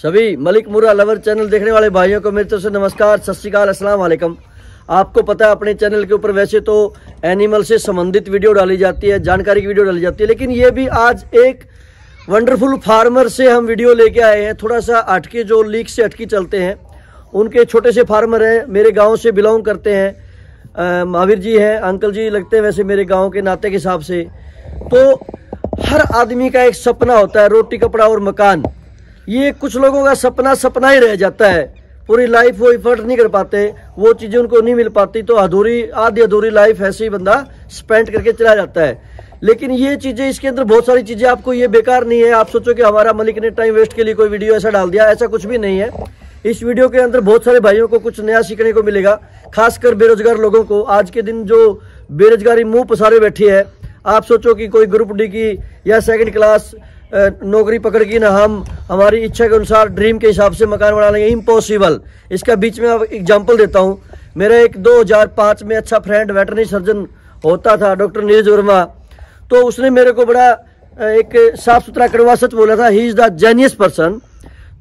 सभी मलिक मुर्रा lover channel देखने वाले भाइयों को मेरी तरफ से नमस्कार, सत श्री अकाल, अस्सलाम वालेकुम। आपको पता है अपने चैनल के ऊपर वैसे तो एनिमल से संबंधित वीडियो डाली जाती है, जानकारी की वीडियो डाली जाती है, लेकिन ये भी आज एक वंडरफुल फार्मर से हम वीडियो लेके आए हैं। थोड़ा सा हटके, जो लीक से हटके चलते हैं, उनके छोटे से फार्मर हैं, मेरे गाँव से बिलोंग करते हैं, महावीर जी हैं, अंकल जी लगते हैं वैसे मेरे गाँव के नाते के हिसाब से। तो हर आदमी का एक सपना होता है, रोटी कपड़ा और मकान। ये कुछ लोगों का सपना ही रह जाता है, पूरी लाइफ वो इफर्ट नहीं कर पाते, वो चीज़ें उनको नहीं मिल पाती, तो आधी अधूरी लाइफ ऐसे ही बंदा स्पेंड करके चला जाता है। लेकिन ये चीज़ें, इसके अंदर बहुत सारी चीज़ें, आपको ये बेकार नहीं है। आप सोचो कि हमारा मलिक ने टाइम वेस्ट के लिए कोई वीडियो ऐसा डाल दिया, ऐसा कुछ भी नहीं है। इस वीडियो के अंदर बहुत सारे भाइयों को कुछ नया सीखने को मिलेगा, खासकर बेरोजगार लोगों को। आज के दिन जो बेरोजगारी मुंह पसारे बैठी है, आप सोचो कि कोई ग्रुप डी की या सेकंड क्लास नौकरी पकड़ की ना हम हमारी इच्छा के अनुसार ड्रीम के हिसाब से मकान बना लेंगे, इम्पॉसिबल। इसका बीच में अब एग्जांपल देता हूँ। मेरा एक 2005 में अच्छा फ्रेंड वेटरनरी सर्जन होता था, डॉक्टर नीरज वर्मा। तो उसने मेरे को बड़ा एक साफ सुथरा कड़वा सच बोला था, he is the genius person.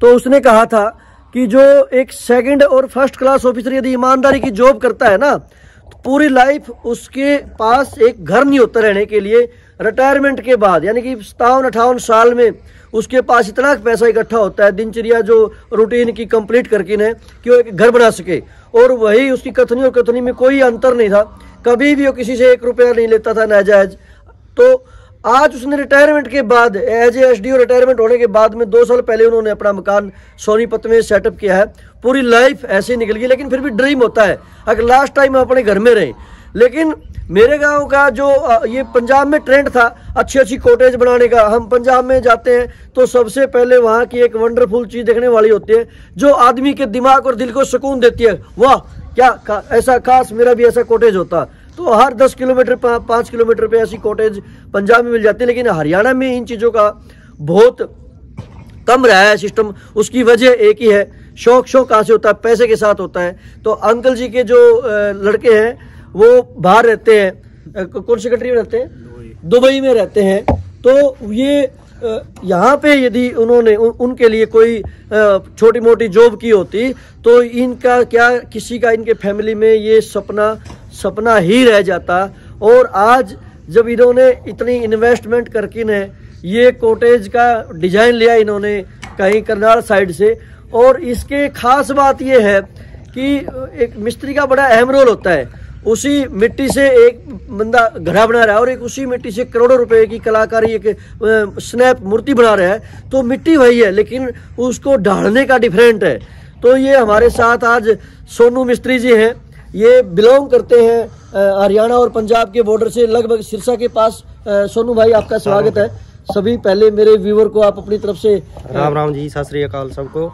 तो उसने कहा था कि जो एक सेकंड और फर्स्ट क्लास ऑफिसर यदि ईमानदारी की जॉब करता है ना, तो पूरी लाइफ उसके पास एक घर नहीं होता रहने के लिए। रिटायरमेंट के बाद यानी कि 57-58 साल में उसके पास इतना पैसा इकट्ठा होता है, दिनचर्या जो रूटीन की कंप्लीट करके ने, कि वो एक घर बना सके। और वही उसकी कथनी और कथनी में कोई अंतर नहीं था, कभी भी वो किसी से 1 रुपया नहीं लेता था नाजायज। तो आज उसने रिटायरमेंट के बाद, एज ए एसडीओ रिटायरमेंट होने के बाद में 2 साल पहले उन्होंने अपना मकान सोनीपत में सेटअप किया है। पूरी लाइफ ऐसे ही निकल गई, लेकिन फिर भी ड्रीम होता है अगर लास्ट टाइम हम अपने घर में रहें। लेकिन मेरे गांव का जो ये पंजाब में ट्रेंड था अच्छी कॉटेज बनाने का, हम पंजाब में जाते हैं तो सबसे पहले वहाँ की एक वंडरफुल चीज़ देखने वाली होती है जो आदमी के दिमाग और दिल को सुकून देती है। वाह क्या ऐसा खास, मेरा भी ऐसा कॉटेज होता। तो हर 10 किलोमीटर 5 किलोमीटर पे ऐसी कॉटेज पंजाब में मिल जाती है, लेकिन हरियाणा में इन चीज़ों का बहुत कम रहा है सिस्टम। उसकी वजह एक ही है, शौक कहाँ से होता है, पैसे के साथ होता है। तो अंकल जी के जो लड़के हैं वो बाहर रहते हैं, कौन सी कंट्री में रहते हैं, दुबई में रहते हैं। तो ये यहाँ पे यदि उन्होंने उनके लिए कोई छोटी मोटी जॉब की होती तो इनका क्या, किसी का इनके फैमिली में ये सपना ही रह जाता। और आज जब इन्होंने इतनी इन्वेस्टमेंट करके ने ये कॉटेज का डिजाइन लिया इन्होंने कहीं करनाल साइड से, और इसके खास बात ये है कि एक मिस्त्री का बड़ा अहम रोल होता है। उसी मिट्टी से एक बंदा घड़ा बना रहा है और एक उसी मिट्टी से करोड़ों रुपए की कलाकारी, एक स्नैप मूर्ति बना रहा है। तो मिट्टी वही है, लेकिन उसको ढालने का डिफरेंट है। तो ये हमारे साथ आज सोनू मिस्त्री जी हैं, ये बिलोंग करते हैं हरियाणा और पंजाब के बॉर्डर से, लगभग सिरसा के पास। सोनू भाई आपका स्वागत है। सभी पहले मेरे व्यूअर को आप अपनी तरफ से राम जी, सत श्री अकाल सबको।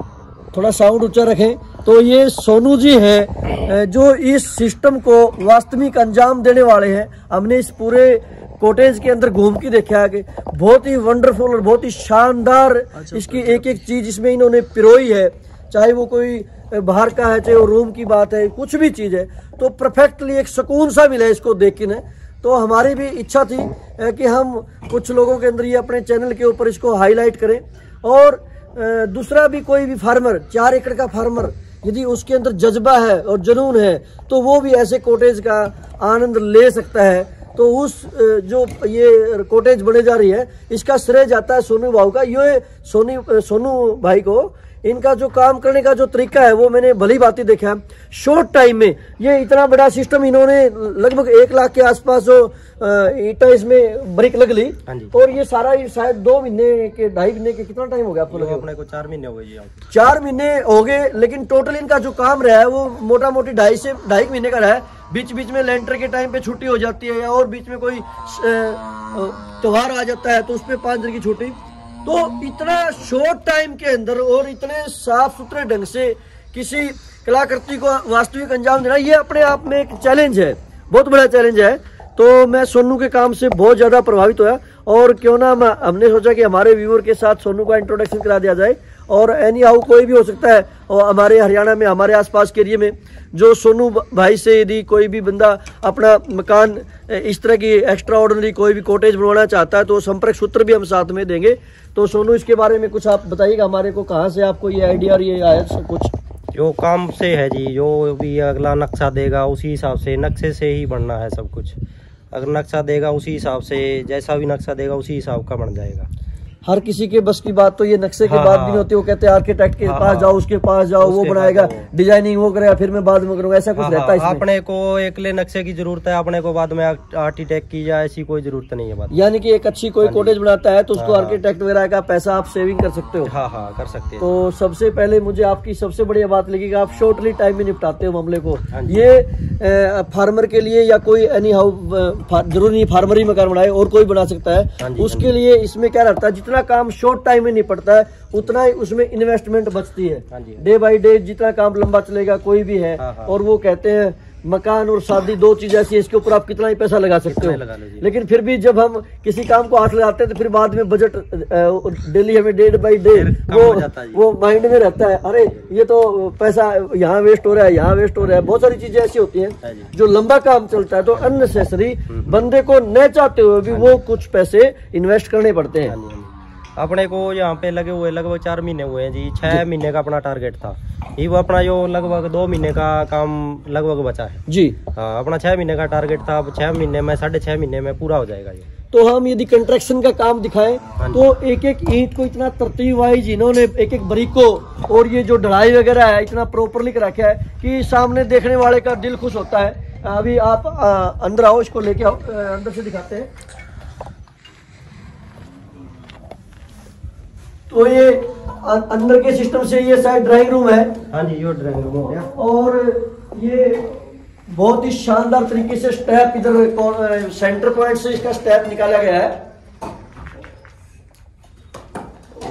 थोड़ा साउंड ऊंचा रखें। तो ये सोनू जी हैं जो इस सिस्टम को वास्तविक अंजाम देने वाले हैं। हमने इस पूरे कॉटेज के अंदर घूम के देखा है कि बहुत ही वंडरफुल और बहुत ही शानदार इसकी एक चीज इसमें इन्होंने पिरोई है, चाहे वो कोई बाहर का है, चाहे वो रूम की बात है, कुछ भी चीज है तो परफेक्टली एक सुकून सा मिला है इसको देख के। तो हमारी भी इच्छा थी कि हम कुछ लोगों के अंदर ये अपने चैनल के ऊपर इसको हाईलाइट करें। और दूसरा भी कोई भी फार्मर, 4 एकड़ का फार्मर, यदि उसके अंदर जज्बा है और जुनून है तो वो भी ऐसे कॉटेज का आनंद ले सकता है। तो उस जो ये कॉटेज बने जा रही है, इसका श्रेय जाता है सोनू भाई का। ये सोनू भाई को इनका जो काम करने का जो तरीका है वो मैंने भली भांति देखा है। शॉर्ट टाइम में ये इतना बड़ा सिस्टम इन्होंने लगभग 1 लाख के आसपास जो ईटा इसमें ब्रिक लग ली, और ये सारा शायद 2 महीने के 2.5 महीने के, कितना टाइम हो गया आपको लगे? अपने को 4 महीने हो गए जी। 4 महीने हो गए, लेकिन टोटल इनका जो काम रहा है वो मोटा मोटी 2.5 महीने का रहा है। बीच बीच में लेंटर के टाइम पे छुट्टी हो जाती है, और बीच में कोई त्योहार आ जाता है तो उसमें 5 दिन की छुट्टी। तो इतना शॉर्ट टाइम के अंदर और इतने साफ सुथरे ढंग से किसी कलाकृति को वास्तविक अंजाम देना, ये अपने आप में एक चैलेंज है, बहुत बड़ा चैलेंज है। तो मैं सोनू के काम से बहुत ज़्यादा प्रभावित हुआ, और क्यों ना हमने सोचा कि हमारे व्यूअर के साथ सोनू का इंट्रोडक्शन करा दिया जाए और एनी हाउ कोई भी हो सकता है। और हमारे हरियाणा में, हमारे आसपास के एरिया में जो सोनू भाई से यदि कोई भी बंदा अपना मकान इस तरह की एक्स्ट्रा ऑर्डिनरी कोई भी कॉटेज बनवाना चाहता है तो संपर्क सूत्र भी हम साथ में देंगे। तो सोनू, इसके बारे में कुछ आप बताइएगा हमारे को, कहाँ से आपको ये आइडिया और ये आया सब कुछ? जो काम से है जी, जो भी अगला नक्शा देगा उसी हिसाब से, नक्शे से ही बनना है सब कुछ। अगर नक्शा देगा उसी हिसाब से, जैसा भी नक्शा देगा उसी हिसाब का बन जाएगा। हर किसी के बस की बात तो ये नक्शे के बाद भी नहीं होती। वो कहते हैं आर्किटेक्ट के पास जाओ, उसके पास जाओ, वो बनाएगा, डिजाइनिंग वो करेगा, फिर मैं बाद में करूंगा, ऐसा कुछ रहता है इसमें? अपने को एकले नक्शे की जरूरत है, अपने को बाद में आर्किटेक्ट की या ऐसी कोई जरूरत नहीं है बात। यानी कि एक अच्छी कोई कॉटेज बनाता है तो उसको आर्किटेक्ट वगैरह का पैसा आप सेविंग कर सकते हो। हाँ, कर सकते हैं। तो सबसे पहले मुझे आपकी सबसे बढ़िया बात लगी कि आप शॉर्टली टाइम में निपटाते हो मामले को। ये फार्मर के लिए या कोई एनी हाउ जरूरी नहीं फार्मर ही मकान बनाए, और कोई बना सकता है, उसके लिए इसमें क्या रहता है, जितना काम शॉर्ट टाइम में निपटता है उतना ही उसमें इन्वेस्टमेंट बचती है। डे बाय डे जितना काम लंबा चलेगा कोई भी है। और वो कहते हैं मकान और शादी दो चीज ऐसी है, इसके ऊपर आप कितना ही पैसा लगा सकते हो। लेकिन फिर भी जब हम किसी काम को हाथ लगाते हैं तो फिर बाद में बजट डेली हमें डे बाय डे वो माइंड में रहता है, अरे ये तो पैसा यहाँ वेस्ट हो रहा है, यहाँ वेस्ट हो रहा है। बहुत सारी चीजें ऐसी होती हैं जो लंबा काम चलता है तो अननेसेसरी बंदे को न चाहते हुए भी वो कुछ पैसे इन्वेस्ट करने पड़ते हैं। अपने को यहाँ पे लगे हुए लगभग 4 महीने हुए हैं जी। 6 महीने का अपना टारगेट था, ये वो अपना जो लगभग 2 महीने का काम लगभग बचा है जी। हाँ, अपना 6 महीने का टारगेट था, अब 6 महीने में 6.5 महीने में पूरा हो जाएगा ये। तो हम यदि कंस्ट्रक्शन का काम दिखाएं तो एक एक ईंट को इतना तरतीब वाइज इन्होंने एक एक बारीक को, और ये जो ढलाई वगैरह है इतना प्रॉपरली कर रखा है कि सामने देखने वाले का दिल खुश होता है। अभी आप अंदर आओ, इसको लेके आओ, अंदर से दिखाते हैं। तो ये अंदर के सिस्टम से ये शायद ड्राइंग रूम है। हाँ जी, ये ड्राइंग रूम हो गया। और ये बहुत ही शानदार तरीके से स्टेप इधर सेंटर पॉइंट से इसका स्टेप निकाला गया है।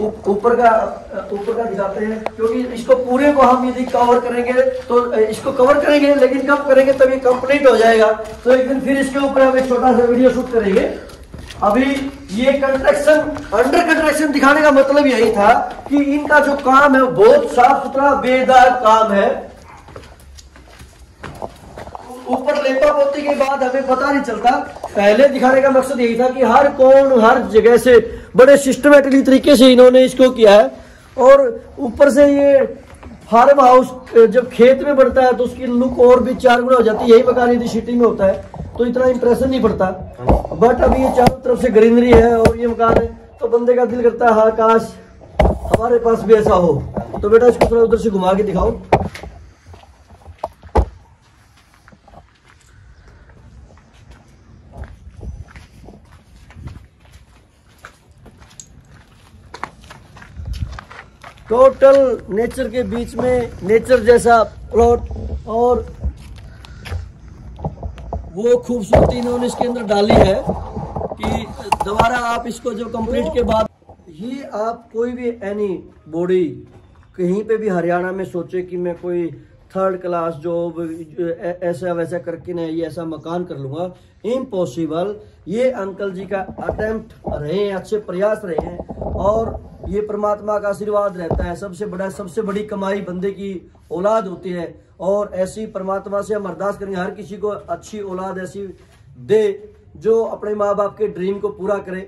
ऊपर का दिखाते हैं, क्योंकि इसको पूरे को हम यदि कवर करेंगे तो इसको कवर करेंगे, लेकिन कब करेंगे तब ये कंप्लीट हो जाएगा। तो एक दिन फिर इसके ऊपर हम एक छोटा सा वीडियो शूट करेंगे। अभी ये कंस्ट्रक्शन, अंडर कंस्ट्रक्शन दिखाने का मतलब यही था कि इनका जो काम है वो बहुत साफ सुथरा बेदाग काम है। ऊपर लेपा पोती के बाद हमें पता नहीं चलता, पहले दिखाने का मकसद यही था कि हर जगह से बड़े सिस्टमेटिकली तरीके से इन्होंने इसको किया है। और ऊपर से ये फार्म हाउस जब खेत में बढ़ता है तो उसकी लुक और भी 4 गुना हो जाती है। यही मकान यदि सिटी में होता है तो इतना इंप्रेशन नहीं पड़ता, बट अभी ये चारों तरफ से ग्रीनरी है और ये मकान है तो बंदे का दिल करता है हाँ काश हमारे पास भी ऐसा हो। तो बेटा इसको थोड़ा उधर से घुमा के दिखाओ। टोटल नेचर के बीच में नेचर जैसा प्लॉट, और वो खूबसूरती इन्होंने इसके अंदर डाली है कि दोबारा आप इसको जो कंप्लीट के बाद ये आप कोई भी एनी बॉडी कहीं पे भी हरियाणा में सोचे कि मैं कोई 3rd क्लास जॉब ऐसा वैसा करके ना ये ऐसा मकान कर लूंगा, इम्पॉसिबल। ये अंकल जी का अटेम्प्ट रहे हैं, अच्छे प्रयास रहे हैं, और ये परमात्मा का आशीर्वाद रहता है। सबसे बड़ी कमाई बंदे की औलाद होती है, और ऐसी परमात्मा से हम अरदास करेंगे हर किसी को अच्छी औलाद ऐसी दे जो अपने माँ बाप के ड्रीम को पूरा करे।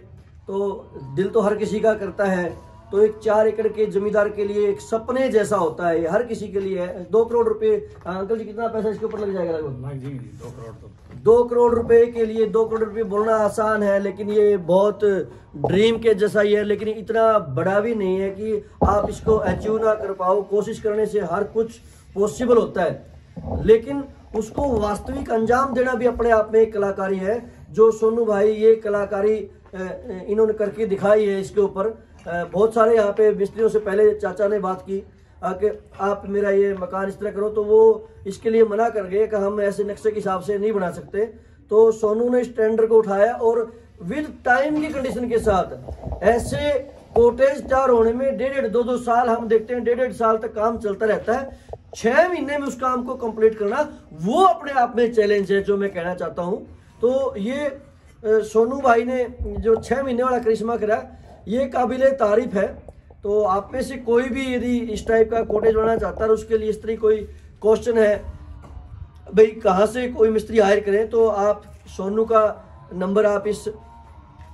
तो दिल तो हर किसी का करता है, तो एक 4 एकड़ के जमींदार के लिए एक सपने जैसा होता है, हर किसी के लिए है। 2 करोड़ रुपए, अंकल जी कितना पैसा इसके ऊपर लग जाएगा लगभग? 2 करोड़ रुपए के लिए 2 करोड़ रुपए बोलना आसान है, लेकिन ये बहुत ड्रीम के जैसा ही है, लेकिन इतना बड़ा भी नहीं है कि आप इसको अचीव ना कर पाओ। कोशिश करने से हर कुछ पॉसिबल होता है, लेकिन उसको वास्तविक अंजाम देना भी अपने आप में एक कलाकारी है। जो सोनू भाई ये कलाकारी इन्होंने करके दिखाई है इसके ऊपर। बहुत सारे यहाँ पे मिस्त्रियों से पहले चाचा ने बात की कि आप मेरा ये मकान इस तरह करो, तो वो इसके लिए मना कर गए कि हम ऐसे नक्शे के हिसाब से नहीं बना सकते। तो सोनू ने इस टेंडर को उठाया और विद टाइम की कंडीशन के साथ ऐसे कॉटेज तैयार होने में 1.5-2 साल हम देखते हैं, 1.5 साल तक काम चलता रहता है। 6 महीने में उस काम को कंप्लीट करना वो अपने आप में चैलेंज है, जो मैं कहना चाहता हूँ। तो ये सोनू भाई ने जो 6 महीने वाला करिश्मा करा, ये काबिले तारीफ है। तो आप में से कोई भी यदि इस टाइप का कॉटेज बनाना चाहता है, उसके लिए इस तरह कोई क्वेश्चन है भाई कहाँ से कोई मिस्त्री हायर करें, तो आप सोनू का नंबर आप इस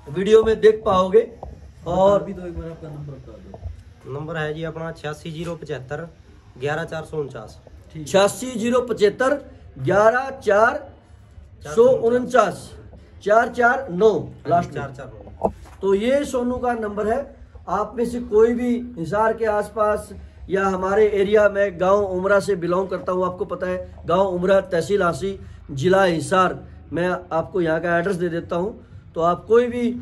वीडियो में देख पाओगे। और भी तो एक बार आपका नंबर बता दो। नंबर है जी अपना 86 075 11 449। 86 075 11 449 449 लास्ट 449। तो ये सोनू का नंबर है। आप में से कोई भी हिसार के आसपास या हमारे एरिया में, गांव उमरा से बिलोंग करता हूँ, आपको पता है गांव उमरा तहसील हांसी जिला हिसार, मैं आपको यहाँ का एड्रेस दे देता हूँ। तो आप कोई भी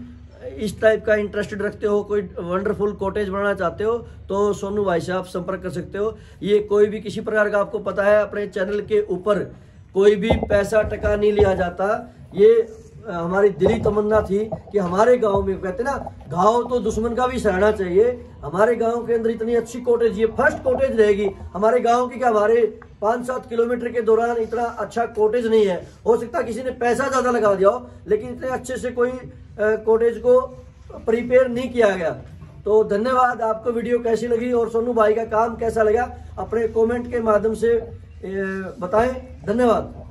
इस टाइप का इंटरेस्टेड रखते हो, कोई वंडरफुल कॉटेज बनाना चाहते हो, तो सोनू भाई से आप संपर्क कर सकते हो। ये कोई भी किसी प्रकार का, आपको पता है अपने चैनल के ऊपर कोई भी पैसा टका नहीं लिया जाता। ये हमारी दिली तमन्ना थी कि हमारे गांव में, कहते ना घाव तो दुश्मन का भी सहना चाहिए, हमारे गांव के अंदर इतनी अच्छी कॉटेज, ये फर्स्ट कॉटेज रहेगी हमारे गांव की। क्या हमारे 5-7 किलोमीटर के दौरान इतना अच्छा कॉटेज नहीं है। हो सकता है किसी ने पैसा ज्यादा लगा दिया हो, लेकिन इतने अच्छे से कोई कॉटेज को प्रिपेयर नहीं किया गया। तो धन्यवाद। आपको वीडियो कैसी लगी और सोनू भाई का काम कैसा लगा, अपने कमेंट के माध्यम से बताएं। धन्यवाद।